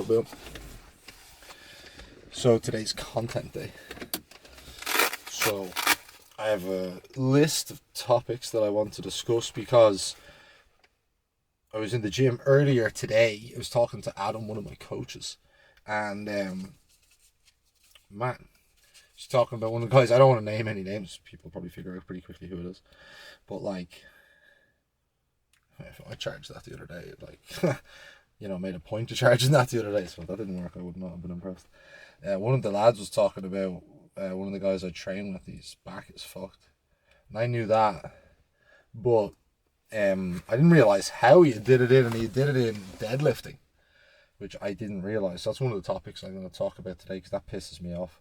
Boom. So today's content day. So I have a list of topics that I want to discuss because I was in the gym earlier today. I was talking to Adam, one of my coaches, and man, she's talking about one of the guys. I don't want to name any names. People probably figure out pretty quickly who it is. But like, I charged that the other day. Like, made a point of charging that the other day. So if that didn't work, I would not have been impressed. One of the lads was talking about one of the guys I train with. His back is fucked, and I knew that, but I didn't realize how he did it in, and he did it in deadlifting, which I didn't realize. That's one of the topics I'm going to talk about today because that pisses me off.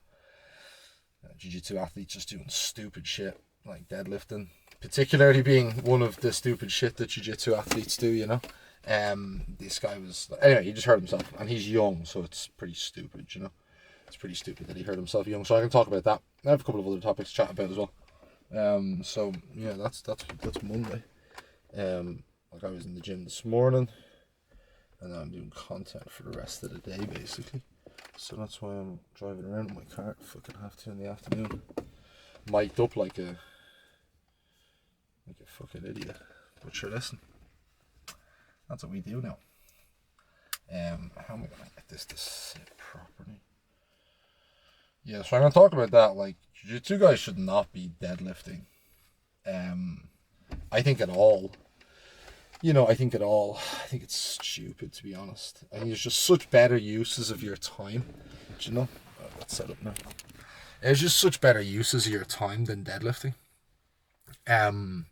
Jiu Jitsu athletes just doing stupid shit like deadlifting, particularly being one of the stupid shit that Jiu Jitsu athletes do. This guy was anyway. He just hurt himself, and he's young, so it's pretty stupid. It's pretty stupid that he hurt himself young. So I can talk about that. I have a couple of other topics to chat about as well. So yeah, that's Monday. Like I was in the gym this morning, and now I'm doing content for the rest of the day basically. So that's why I'm driving around in my car at fucking 2:30 in the afternoon, mic'd up like a fucking idiot. But sure, listen, that's what we do now. How am I gonna get this to sit properly? Yeah, so I'm gonna talk about that. Like, jiu-jitsu guys should not be deadlifting. I think at all. I think it's stupid, to be honest. I think there's just such better uses of your time. Let's set up now. There's just such better uses of your time than deadlifting. And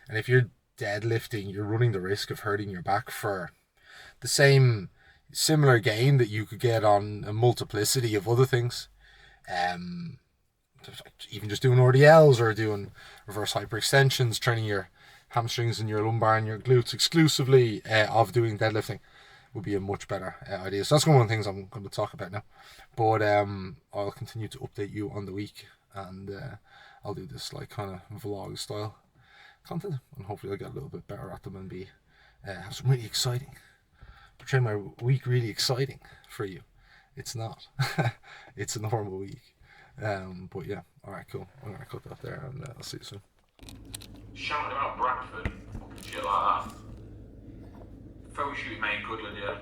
if you're deadlifting, you're running the risk of hurting your back for the similar gain that you could get on a multiplicity of other things. Even just doing RDLs or doing reverse hyperextensions, training your hamstrings and your lumbar and your glutes exclusively of doing deadlifting would be a much better idea. So that's one of the things I'm going to talk about now. But I'll continue to update you on the week, and I'll do this like kind of vlog style content, and hopefully I'll get a little bit better at them and be have some really exciting, portray my week really exciting for you. It's not. It's a normal week. But yeah, alright, cool. I'm going to cut that there, and I'll see you soon. Shouting about Bradford, fucking shit like that. Photo shoot made Goodland, yeah.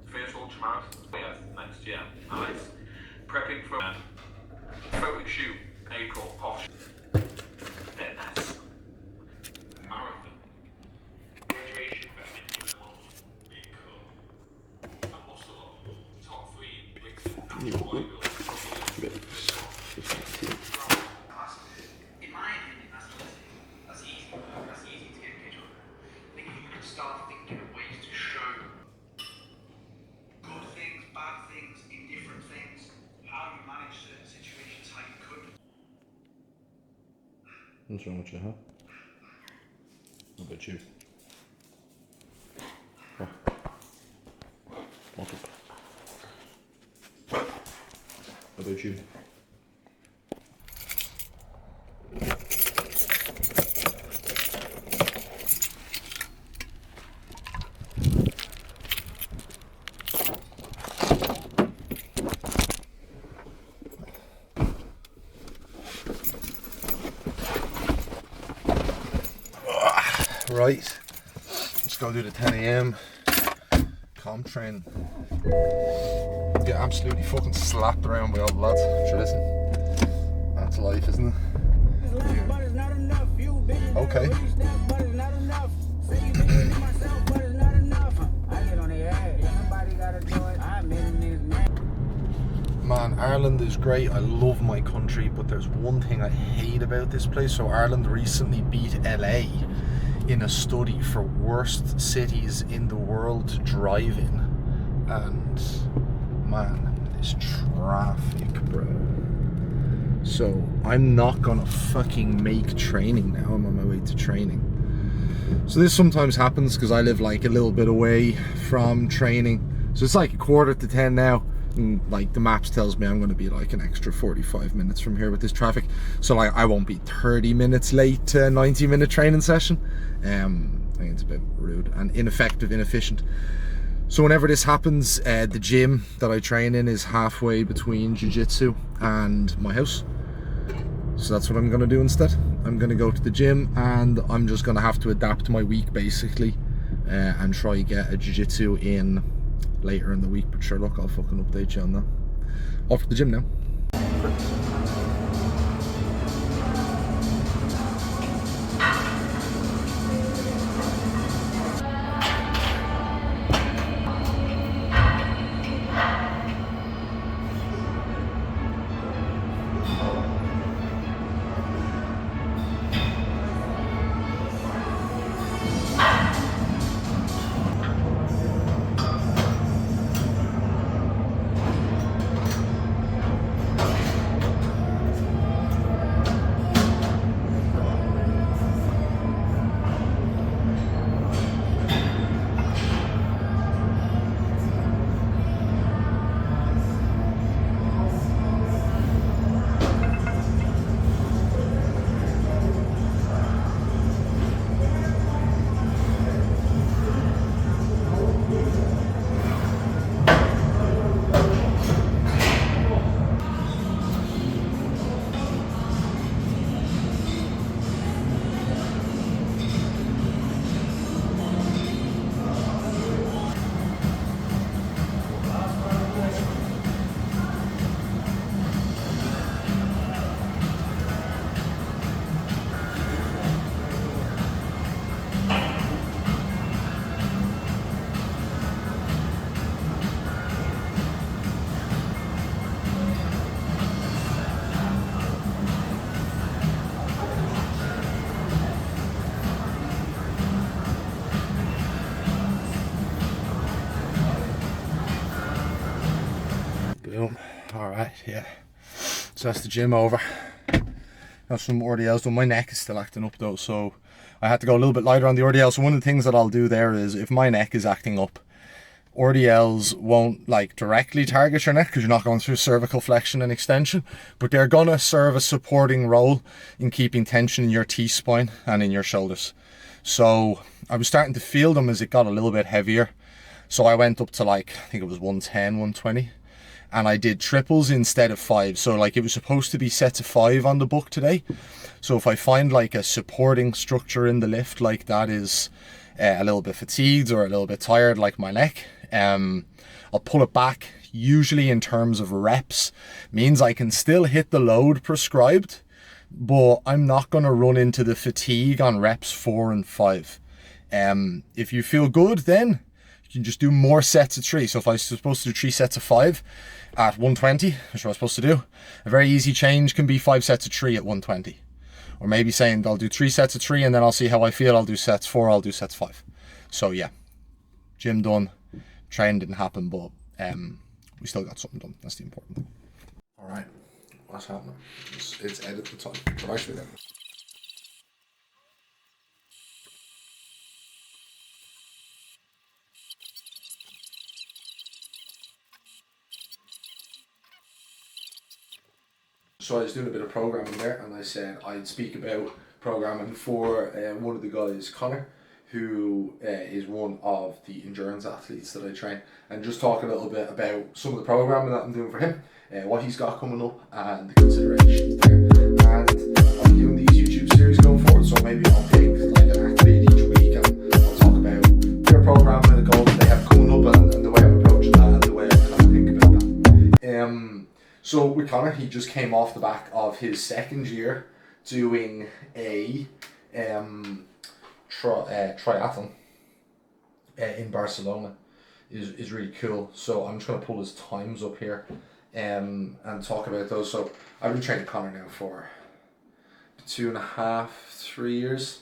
First ultramarathon, yeah, next year. Nice. Prepping for photo shoot, April, off. Fitness. Marathon. Graduation, I must have top 3 Brixton. What's wrong with you, huh? What about you? Oh. Walk up. What about you? Right, let's go do the 10 a.m. comp train. Get absolutely fucking slapped around by all the lads. Sure, listen, that's life, isn't it? Okay. Man, Ireland is great. I love my country, but there's one thing I hate about this place. So Ireland recently beat LA in a study for worst cities in the world to drive in, and man, this traffic, bro. So I'm not gonna fucking make training now. I'm on my way to training. So this sometimes happens because I live like a little bit away from training. So it's like 9:45 now. And like the maps tells me I'm going to be like an extra 45 minutes from here with this traffic, so like I won't be 30 minutes late to a 90-minute training session. I think it's a bit rude and ineffective, inefficient. So whenever this happens, the gym that I train in is halfway between Jiu Jitsu and my house. So that's what I'm going to do instead. I'm going to go to the gym and I'm just going to have to adapt my week basically and try get a Jiu Jitsu in later in the week. But sure, look, I'll fucking update you on that. Off to the gym now. Boom. Alright, yeah. So that's the gym over. Got some RDLs done. My neck is still acting up though, so I had to go a little bit lighter on the RDL. So one of the things that I'll do there is, if my neck is acting up, RDLs won't like directly target your neck because you're not going through cervical flexion and extension, but they're gonna serve a supporting role in keeping tension in your T-spine and in your shoulders. So I was starting to feel them as it got a little bit heavier. So I went up to like, I think it was 110, 120. And I did triples instead of 5. So like it was supposed to be set to 5 on the book today. So if I find like a supporting structure in the lift like that is a little bit fatigued or a little bit tired, like my neck, I'll pull it back. Usually in terms of reps, means I can still hit the load prescribed, but I'm not going to run into the fatigue on reps 4 and 5. If you feel good, then you can just do more sets of 3. So if I was supposed to do 3 sets of 5 at 120, which is what I'm supposed to do, a very easy change can be 5 sets of 3 at 120. Or maybe saying I'll do 3 sets of 3 and then I'll see how I feel. I'll do sets 4, I'll do sets 5. So yeah, gym done, train didn't happen, but we still got something done. That's the important thing. All right, what's happening? It's editing time. Or actually then. So I was doing a bit of programming there, and I said I'd speak about programming for one of the guys, Connor, who is one of the endurance athletes that I train, and just talk a little bit about some of the programming that I'm doing for him, what he's got coming up, and the considerations there. And I'm doing these YouTube series going forward, so maybe I'll pick like an activity each week, and I'll talk about their programming and the goals that they have coming up, and the way I'm approaching that, and the way I kind of think about that. So with Connor, he just came off the back of his second year doing a triathlon in Barcelona. Is really cool. So I'm just going to pull his times up here and talk about those. So I've been training Connor now for 2.5, 3 years,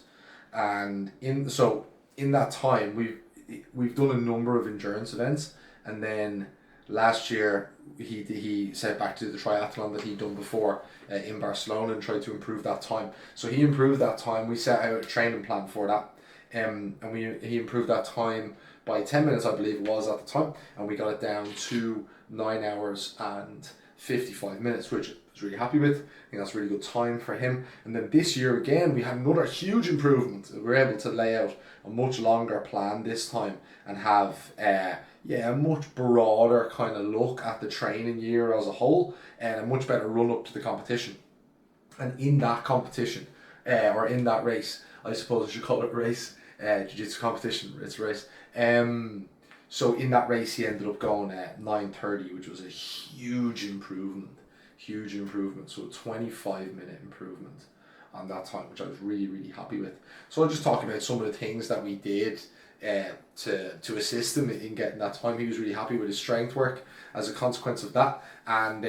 and in that time we've done a number of endurance events, and then last year he set back to the triathlon that he'd done before in Barcelona and tried to improve that time. So he improved that time. We set out a training plan for that, and he improved that time by 10 minutes, I believe it was at the time, and we got it down to 9 hours and 55 minutes, which I was really happy with. I think that's a really good time for him. And then this year again, we had another huge improvement. We were able to lay out a much longer plan this time and have yeah, a much broader kind of look at the training year as a whole, and a much better run up to the competition. And in that competition, or in that race, I suppose I should call it a race, jiu-jitsu competition, it's a race. So in that race, he ended up going at 9:30, which was a huge improvement. Huge improvement. So a 25-minute improvement on that time, which I was really, really happy with. So I'll just talk about some of the things that we did to assist him in getting that time. He was really happy with his strength work as a consequence of that. And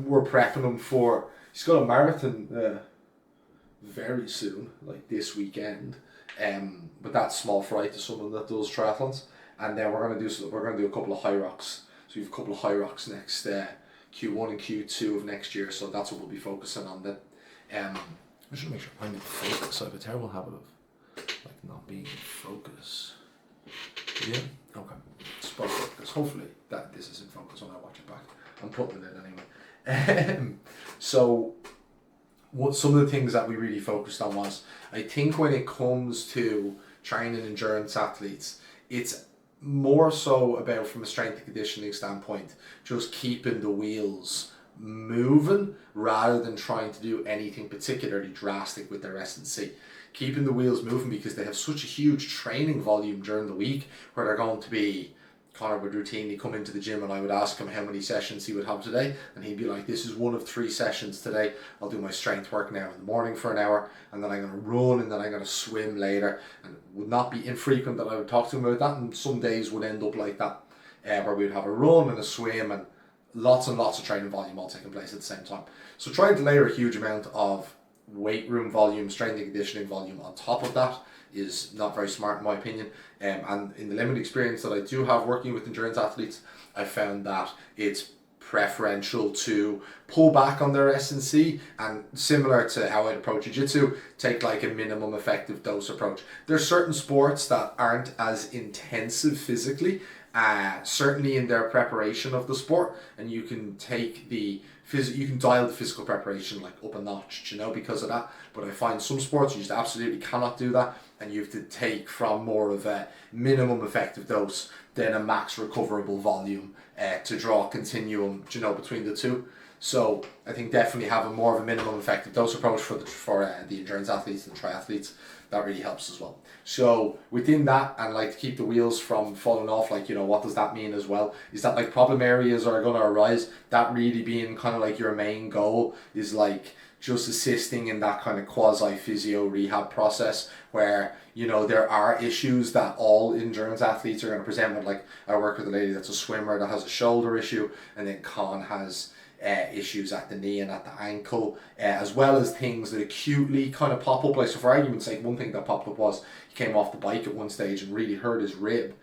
we're prepping him for, he's got a marathon very soon, like this weekend. But that's small fry to someone that does triathlons. And then we're gonna do a couple of high rocks. So we have a couple of high rocks next Q1 and Q2 of next year. So that's what we'll be focusing on. Then, I should make sure I need focus. I have a terrible habit of like not being in focus. Yeah. Okay. Spot focus. Hopefully this is in focus when I watch it back. I'm putting it anyway. So what some of the things that we really focused on was, I think when it comes to training endurance athletes, it's more so about, from a strength and conditioning standpoint, just keeping the wheels moving rather than trying to do anything particularly drastic with their S&C. Keeping the wheels moving because they have such a huge training volume during the week where they're going to be, Connor would routinely come into the gym and I would ask him how many sessions he would have today, and he'd be like, this is one of 3 sessions today. I'll do my strength work now in the morning for an hour, and then I'm going to run, and then I'm going to swim later. And it would not be infrequent that I would talk to him about that, and some days would end up like that, where we'd have a run and a swim and lots of training volume all taking place at the same time. So trying to layer a huge amount of weight room volume, strength and conditioning volume on top of that is not very smart in my opinion. And in the limited experience that I do have working with endurance athletes, I found that it's preferential to pull back on their S&C, and similar to how I'd approach jiu-jitsu, take like a minimum effective dose approach. There's certain sports that aren't as intensive physically, certainly in their preparation of the sport, and you can take you can dial the physical preparation like up a notch, you know, because of that. But I find some sports you just absolutely cannot do that, and you have to take from more of a minimum effective dose than a max recoverable volume to draw a continuum, you know, between the two. So I think definitely having more of a minimum effective dose approach for the endurance athletes and triathletes, that really helps as well. So within that, and like to keep the wheels from falling off, like, you know, what does that mean as well? Is that like problem areas are going to arise? That really being kind of like your main goal is like just assisting in that kind of quasi physio rehab process where, you know, there are issues that all endurance athletes are going to present with. Like I work with a lady that's a swimmer that has a shoulder issue, and then Con has issues at the knee and at the ankle, as well as things that acutely kind of pop up. Like, so for argument's sake, one thing that popped up was he came off the bike at one stage and really hurt his rib.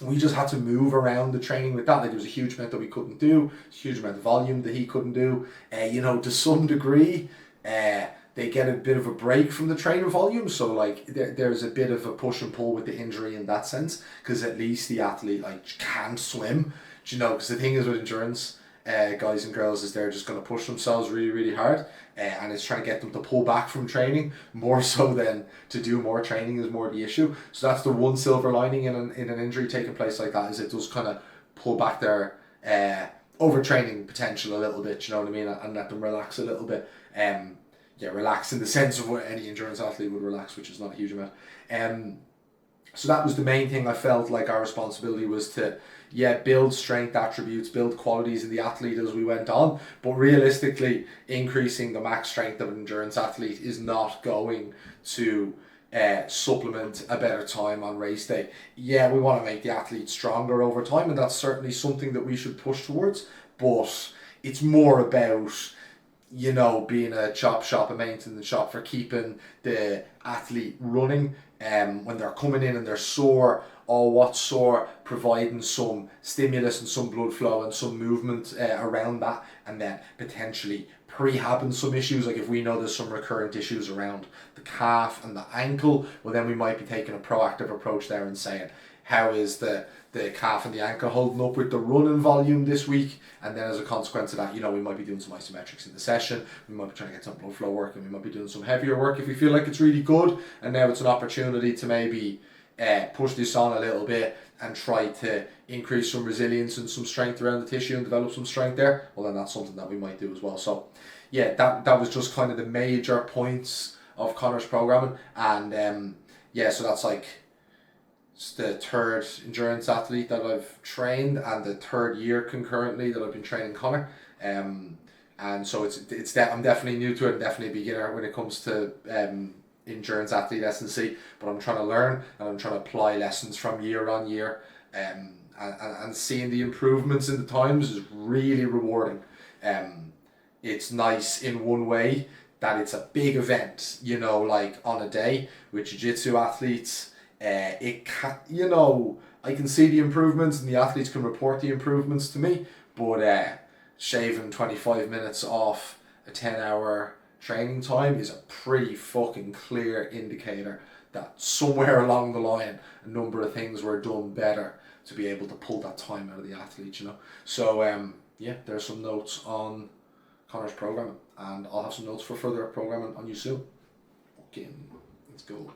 We just had to move around the training with that. Like, there was a huge amount that we couldn't do, a huge amount of volume that he couldn't do. You know, to some degree, they get a bit of a break from the training volume. So like there's a bit of a push and pull with the injury in that sense, because at least the athlete like can swim. You know, because the thing is with endurance, guys and girls, is they're just going to push themselves really, really hard, and it's trying to get them to pull back from training more so than to do more training is more the issue. So that's the one silver lining in an injury taking place like that, is it does kind of pull back their overtraining potential a little bit, you know what I mean, and let them relax a little bit. Relax in the sense of what any endurance athlete would relax, which is not a huge amount. So that was the main thing I felt like our responsibility was to, build strength attributes, build qualities in the athlete as we went on. But realistically, increasing the max strength of an endurance athlete is not going to supplement a better time on race day. Yeah, we want to make the athlete stronger over time, and that's certainly something that we should push towards. But it's more about, you know, being a chop shop, a maintenance shop for keeping the athlete running. When they're coming in and they're sore, or what's sore, providing some stimulus and some blood flow and some movement around that, and then potentially prehabbing some issues. Like if we know there's some recurrent issues around the calf and the ankle, well then we might be taking a proactive approach there and saying, how is the calf and the ankle holding up with the running volume this week? And then as a consequence of that, you know, we might be doing some isometrics in the session, we might be trying to get some blood flow work, and we might be doing some heavier work if we feel like it's really good, and now it's an opportunity to maybe push this on a little bit, and try to increase some resilience and some strength around the tissue and develop some strength there, well then that's something that we might do as well. So yeah, that was just kind of the major points of Connor's programming. And yeah, so that's like it's the third endurance athlete that I've trained and the third year concurrently that I've been training Connor. And so I'm definitely new to it and definitely a beginner when it comes to endurance athlete S&C, but I'm trying to learn and I'm trying to apply lessons from year on year, and seeing the improvements in the times is really rewarding. It's nice in one way that it's a big event, you know, like on a day with Jiu Jitsu athletes. It can, you know, I can see the improvements and the athletes can report the improvements to me, but shaving 25 minutes off a 10-hour training time is a pretty fucking clear indicator that somewhere along the line a number of things were done better to be able to pull that time out of the athlete, you know. So yeah, there's some notes on Connor's programming, and I'll have some notes for further programming on you soon. Okay, let's go.